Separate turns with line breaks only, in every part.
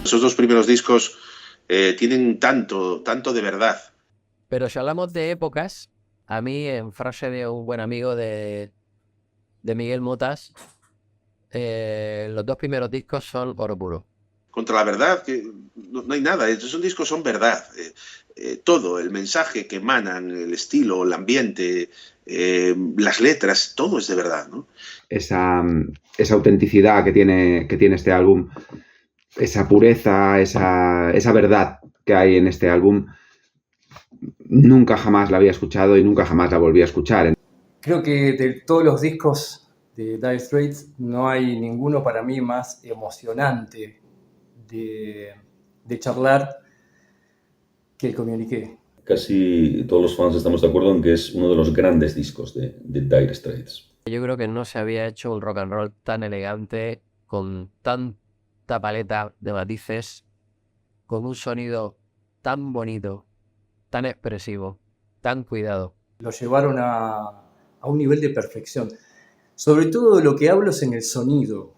Esos dos primeros discos tienen tanto de verdad.
Pero si hablamos de épocas, a mí, en frase de un buen amigo de Miguel Motas, los dos primeros discos son oro puro.
Contra la verdad, que no hay nada. Esos discos son verdad. Todo, el mensaje que emanan, el estilo, el ambiente, las letras, todo es de verdad, ¿no?
Esa autenticidad que tiene este álbum, esa pureza, esa verdad que hay en este álbum, nunca jamás la había escuchado y nunca jamás la volví a escuchar.
Creo que de todos los discos de Dire Straits no hay ninguno para mí más emocionante de charlar que el Communiqué.
Casi todos los fans estamos de acuerdo en que es uno de los grandes discos de Dire Straits.
Yo creo que no se había hecho un rock and roll tan elegante, con tanta paleta de matices, con un sonido tan bonito, tan expresivo, tan cuidado.
Lo llevaron a un nivel de perfección. Sobre todo lo que hablo es en el sonido.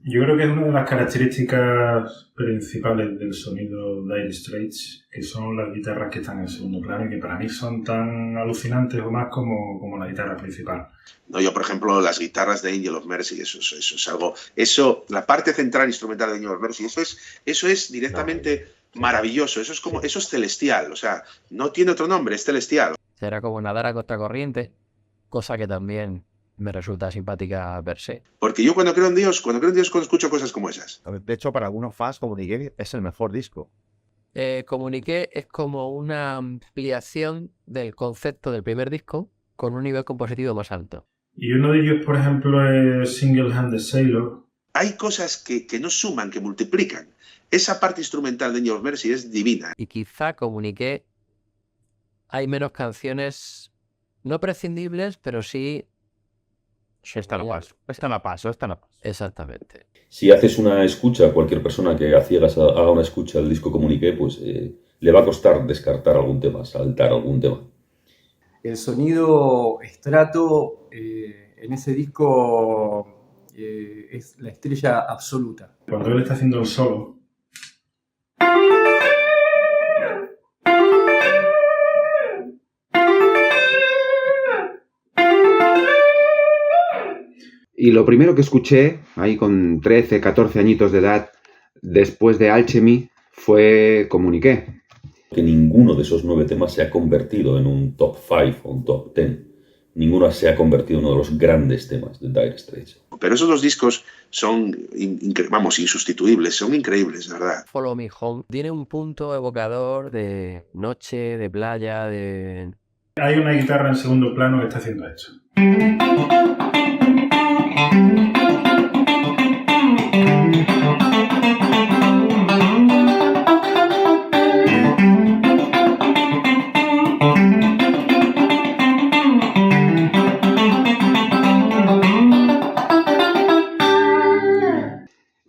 Yo creo que es una de las características principales del sonido de Dire Straits, que son las guitarras que están en segundo plano y que para mí son tan alucinantes o más como la guitarra principal.
No, yo, por ejemplo, las guitarras de Angel of Mercy, eso es algo... la parte central instrumental de Angel of Mercy, eso es directamente maravilloso, eso es celestial, o sea, no tiene otro nombre, es celestial.
Será como nadar a contracorriente, cosa que también me resulta simpática per se.
Porque yo cuando creo en Dios, cuando escucho cosas como esas.
De hecho, para algunos fans, Communiqué es el mejor disco.
Communiqué es como una ampliación del concepto del primer disco con un nivel compositivo más alto.
Y uno de ellos, por ejemplo, es Single Handed Sailor.
Hay cosas que no suman, que multiplican. Esa parte instrumental de Angel of Mercy es divina.
Y quizá Communiqué hay menos canciones no prescindibles, pero sí...
Esta no paso.
Exactamente.
Si haces una escucha, cualquier persona que a ciegas haga una escucha del disco Communiqué, pues le va a costar descartar algún tema, saltar algún tema.
El sonido Strato en ese disco es la estrella absoluta.
Cuando él está haciendo el solo,
Y lo primero que escuché, ahí con 13, 14 añitos de edad, después de Alchemy, fue Communiqué.
Que ninguno de esos 9 temas se ha convertido en un top 5 o un top 10. Ninguno se ha convertido en uno de los grandes temas de Dire Straits.
Pero esos dos discos son, insustituibles, son increíbles, de verdad.
Follow Me Home tiene un punto evocador de noche, de playa, de...
hay una guitarra en segundo plano que está haciendo esto.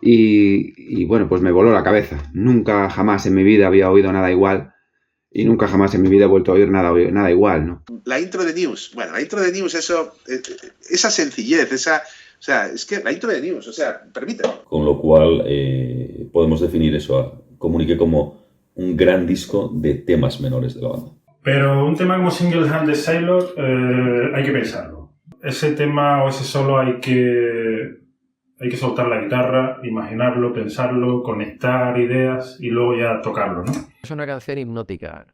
Y bueno, pues me voló la cabeza. Nunca jamás en mi vida había oído nada igual y nunca jamás en mi vida he vuelto a oír nada igual, ¿no?
La intro de News, esa sencillez, o sea, es que la intro de News, o sea, permíteme.
Con lo cual podemos definir eso a Communiqué como un gran disco de temas menores de la banda.
Pero un tema como Single Handed Sailor hay que pensarlo. Ese tema o ese solo hay que soltar la guitarra, imaginarlo, pensarlo, conectar ideas y luego ya tocarlo, ¿no?
Es una canción hipnótica,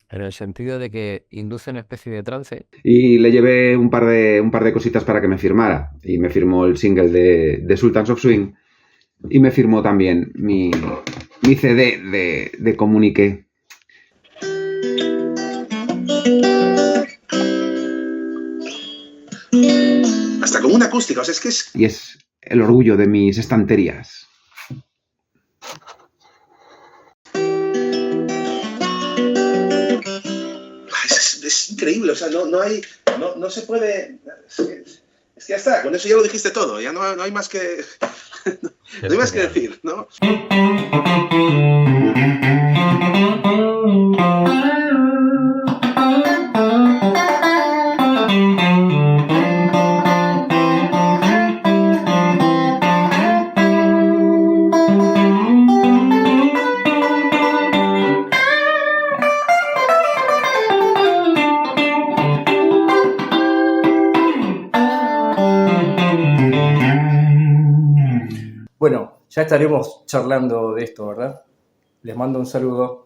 en el sentido de que induce una especie de trance.
Y le llevé un par de cositas para que me firmara. Y me firmó el single de Sultans of Swing. Y me firmó también mi CD de Communiqué.
Hasta como una acústica, o sea, es que es...
Y es el orgullo de mis estanterías.
Es increíble, o sea, no se puede... Es que ya está, con eso ya lo dijiste todo, ya no hay más que... no hay más que decir, ¿no?
ya estaremos charlando de esto, ¿verdad? Les mando un saludo.